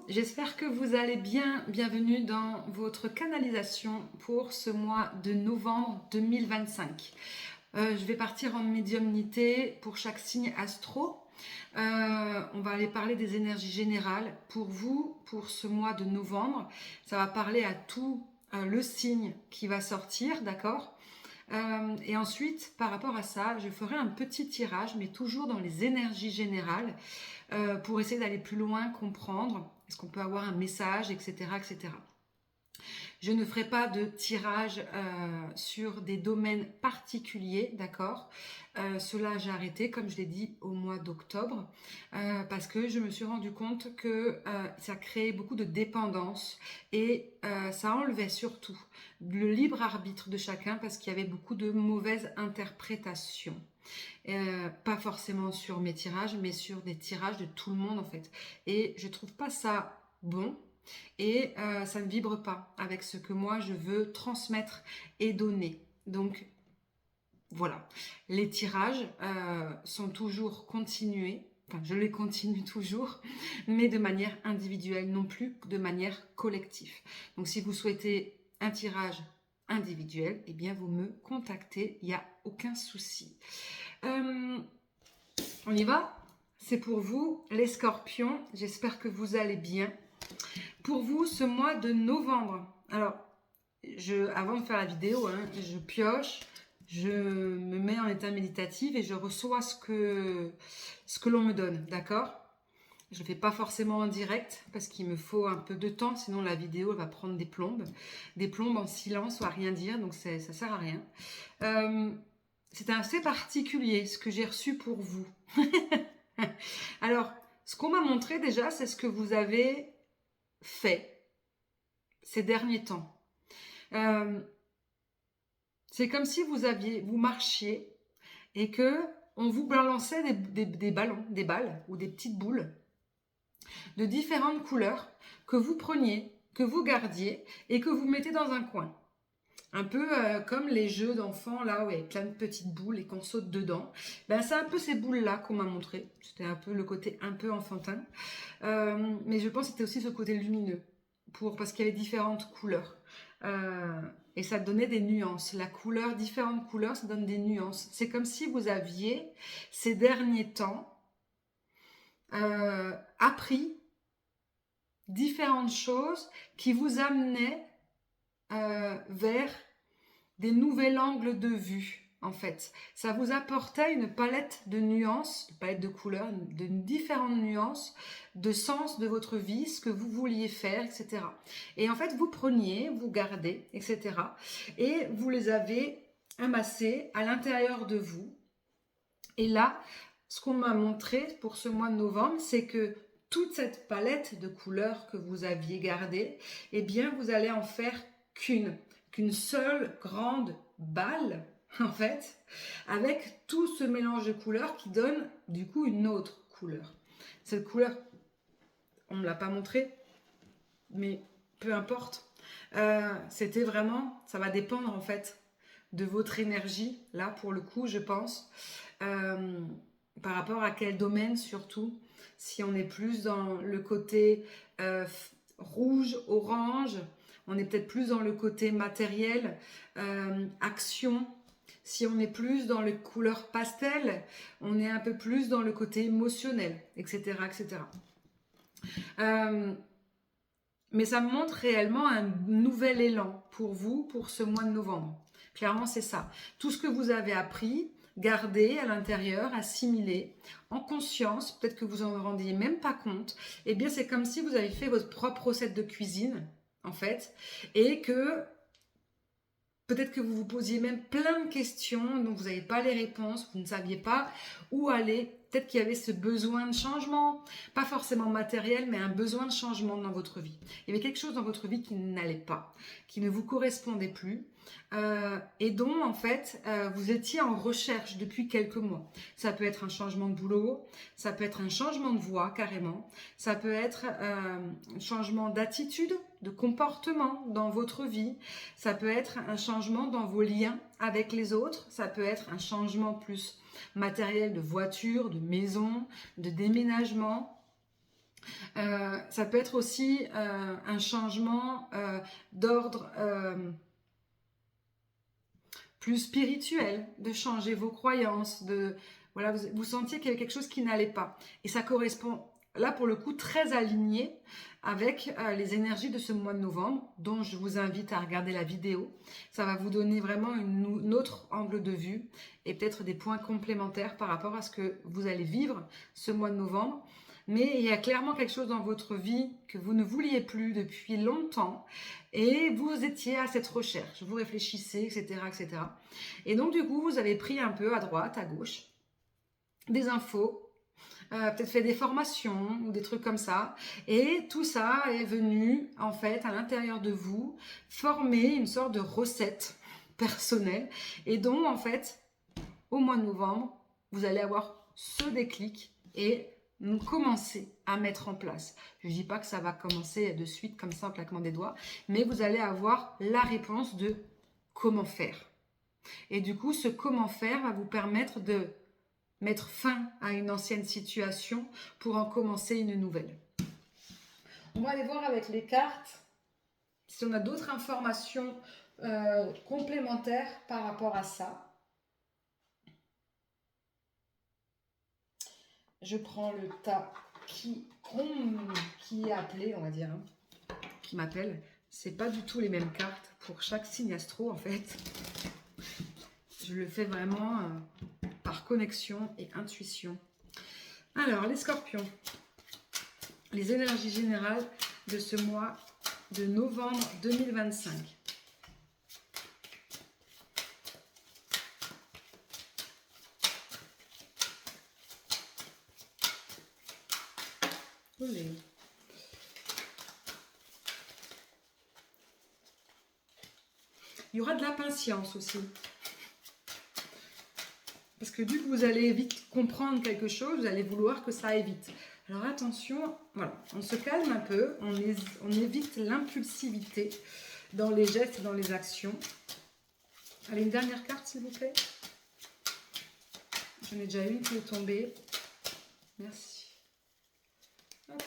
j'espère que vous allez bien. Bienvenue dans votre canalisation pour ce mois de novembre 2025. Je vais partir en médiumnité pour chaque signe astro. On va aller parler des énergies générales pour vous, pour ce mois de novembre. Ça va parler à tout le signe qui va sortir, d'accord ? Et ensuite, par rapport à ça, je ferai un petit tirage, mais toujours dans les énergies générales, pour essayer d'aller plus loin, comprendre, est-ce qu'on peut avoir un message, etc., etc. Je ne ferai pas de tirage sur des domaines particuliers, d'accord. Cela, j'ai arrêté, comme je l'ai dit, au mois d'octobre, parce que je me suis rendu compte que ça créait beaucoup de dépendance et ça enlevait surtout le libre arbitre de chacun parce qu'il y avait beaucoup de mauvaises interprétations. Pas forcément sur mes tirages, mais sur des tirages de tout le monde en fait. Et je trouve pas ça bon. Et ça ne vibre pas avec ce que moi je veux transmettre et donner. Donc voilà, les tirages sont toujours continués, enfin je les continue toujours, mais de manière individuelle, non plus de manière collective. Donc si vous souhaitez un tirage individuel, eh bien vous me contactez, il n'y a aucun souci. On y va? C'est pour vous les scorpions, j'espère que vous allez bien. Pour vous, ce mois de novembre, alors, avant de faire la vidéo, je pioche, je me mets en état méditatif et je reçois ce que l'on me donne, d'accord? Je ne le fais pas forcément en direct parce qu'il me faut un peu de temps, sinon la vidéo elle va prendre des plombes en silence ou à rien dire, donc ça ne sert à rien. C'est assez particulier ce que j'ai reçu pour vous. Alors, ce qu'on m'a montré déjà, c'est ce que vous avez fait ces derniers temps. C'est comme si vous marchiez et que on vous balançait des ballons, des balles ou des petites boules de différentes couleurs que vous preniez, que vous gardiez et que vous mettez dans un coin. Un peu comme les jeux d'enfants là où il y a plein de petites boules et qu'on saute dedans. Ben, c'est un peu ces boules là qu'on m'a montré. C'était un peu le côté un peu enfantin. Mais je pense que c'était aussi ce côté lumineux. Parce qu'il y avait différentes couleurs. Et ça donnait des nuances. La couleur, différentes couleurs, ça donne des nuances. C'est comme si vous aviez, ces derniers temps, appris différentes choses qui vous amenaient vers des nouveaux angles de vue. En fait, ça vous apportait une palette de nuances, une palette de couleurs, de différentes nuances, de sens de votre vie, ce que vous vouliez faire, etc. Et en fait, vous preniez, vous gardez, etc. Et vous les avez amassés à l'intérieur de vous. Et là, ce qu'on m'a montré pour ce mois de novembre, c'est que toute cette palette de couleurs que vous aviez gardée, eh bien, vous allez en faire qu'une seule grande balle, en fait, avec tout ce mélange de couleurs qui donne du coup une autre couleur. Cette couleur, on ne me l'a pas montré, mais peu importe. C'était vraiment, ça va dépendre en fait de votre énergie, là pour le coup, je pense, par rapport à quel domaine surtout. Si on est plus dans le côté rouge, orange, on est peut-être plus dans le côté matériel, action. Si on est plus dans les couleurs pastel, on est un peu plus dans le côté émotionnel, etc. etc. Mais ça me montre réellement un nouvel élan pour vous, pour ce mois de novembre. Clairement, c'est ça. Tout ce que vous avez appris, gardé à l'intérieur, assimilé, en conscience, peut-être que vous en rendiez même pas compte, eh bien, c'est comme si vous avez fait votre propre recette de cuisine, en fait, et que peut-être que vous vous posiez même plein de questions dont vous n'avez pas les réponses, vous ne saviez pas où aller. Peut-être qu'il y avait ce besoin de changement, pas forcément matériel, mais un besoin de changement dans votre vie. Il y avait quelque chose dans votre vie qui n'allait pas, qui ne vous correspondait plus, et dont en fait vous étiez en recherche depuis quelques mois. Ça peut être un changement de boulot, ça peut être un changement de voie carrément, ça peut être un changement d'attitude, de comportement dans votre vie, ça peut être un changement dans vos liens avec les autres, ça peut être un changement plus matériel de voiture, de maison, de déménagement. Ça peut être aussi un changement d'ordre plus spirituel, de changer vos croyances, de voilà, vous sentiez qu'il y avait quelque chose qui n'allait pas. Et ça correspond là pour le coup très aligné avec les énergies de ce mois de novembre, dont je vous invite à regarder la vidéo. Ça va vous donner vraiment une autre angle de vue et peut-être des points complémentaires par rapport à ce que vous allez vivre ce mois de novembre. Mais il y a clairement quelque chose dans votre vie que vous ne vouliez plus depuis longtemps et vous étiez à cette recherche, vous réfléchissez, etc., etc. Et donc du coup, vous avez pris un peu à droite, à gauche, des infos, peut-être fait des formations ou des trucs comme ça. Et tout ça est venu, en fait, à l'intérieur de vous, former une sorte de recette personnelle. Et donc, en fait, au mois de novembre, vous allez avoir ce déclic et commencer à mettre en place. Je ne dis pas que ça va commencer de suite comme ça en claquement des doigts, mais vous allez avoir la réponse de comment faire. Et du coup, ce comment faire va vous permettre de mettre fin à une ancienne situation pour en commencer une nouvelle. On va aller voir avec les cartes si on a d'autres informations complémentaires par rapport à ça. Je prends le tas qui est appelé, on va dire, hein, qui m'appelle. C'est pas du tout les mêmes cartes pour chaque signe astro en fait. Je le fais vraiment par connexion et intuition. Alors, les scorpions. Les énergies générales de ce mois de novembre 2025. Olé. Il y aura de la patience aussi. Parce que du coup, vous allez vite comprendre quelque chose, vous allez vouloir que ça aille vite. Alors attention, voilà, on se calme un peu, on évite l'impulsivité dans les gestes et dans les actions. Allez, une dernière carte s'il vous plaît. J'en ai déjà une qui est tombée. Merci. Hop.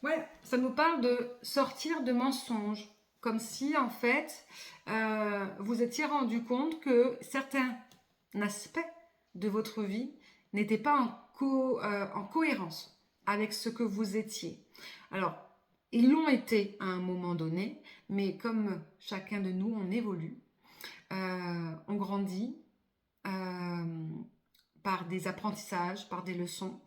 Ouais, ça nous parle de sortir de mensonges. Comme si, en fait, vous étiez rendu compte que certains aspects de votre vie n'étaient pas en cohérence avec ce que vous étiez. Alors, ils l'ont été à un moment donné, mais comme chacun de nous, on évolue, on grandit par des apprentissages, par des leçons,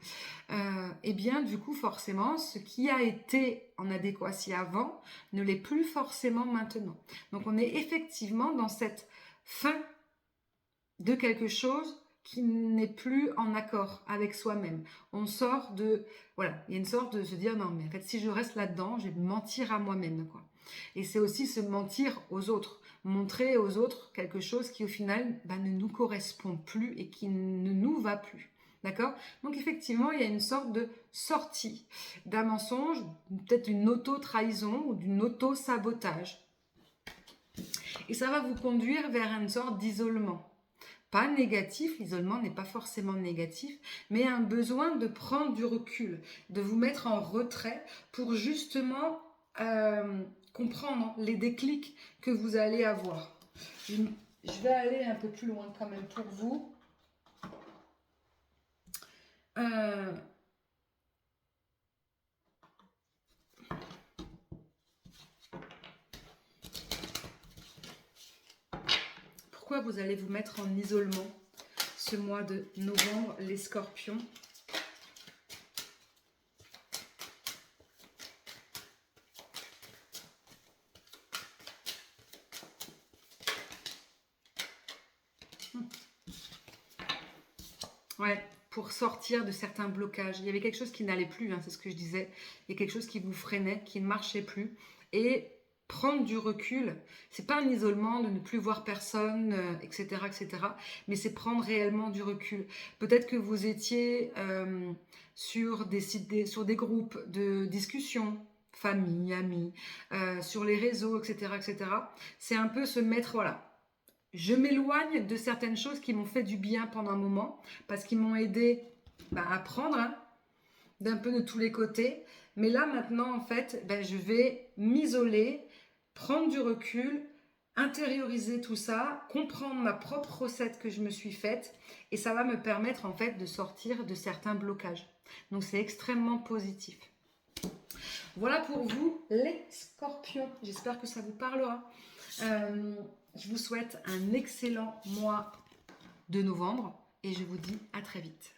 et bien du coup forcément ce qui a été en adéquatie avant ne l'est plus forcément maintenant. Donc on est effectivement dans cette fin de quelque chose qui n'est plus en accord avec soi-même. On sort de... Voilà, il y a une sorte de se dire non mais en fait si je reste là-dedans, je vais me mentir à moi-même quoi. Et c'est aussi se mentir aux autres, montrer aux autres quelque chose qui au final ne nous correspond plus et qui ne nous va plus. D'accord? Donc effectivement, il y a une sorte de sortie d'un mensonge, peut-être d'une auto-trahison ou d'une auto-sabotage. Et ça va vous conduire vers une sorte d'isolement. Pas négatif, l'isolement n'est pas forcément négatif, mais un besoin de prendre du recul, de vous mettre en retrait pour justement comprendre les déclics que vous allez avoir. Je vais aller un peu plus loin quand même pour vous. Pourquoi vous allez vous mettre en isolement ce mois de novembre, les scorpions? Ouais, pour sortir de certains blocages. Il y avait quelque chose qui n'allait plus, hein, c'est ce que je disais. Il y a quelque chose qui vous freinait, qui ne marchait plus. Et prendre du recul, c'est pas un isolement de ne plus voir personne, etc., etc. Mais c'est prendre réellement du recul. Peut-être que vous étiez sur des groupes de discussion, famille, amis, sur les réseaux, etc., etc. C'est un peu se mettre, voilà. Je m'éloigne de certaines choses qui m'ont fait du bien pendant un moment parce qu'ils m'ont aidé apprendre hein, d'un peu de tous les côtés. Mais là, maintenant, en fait, je vais m'isoler, prendre du recul, intérioriser tout ça, comprendre ma propre recette que je me suis faite. Et ça va me permettre, en fait, de sortir de certains blocages. Donc, c'est extrêmement positif. Voilà pour vous, les scorpions. J'espère que ça vous parlera. Je vous souhaite un excellent mois de novembre et je vous dis à très vite.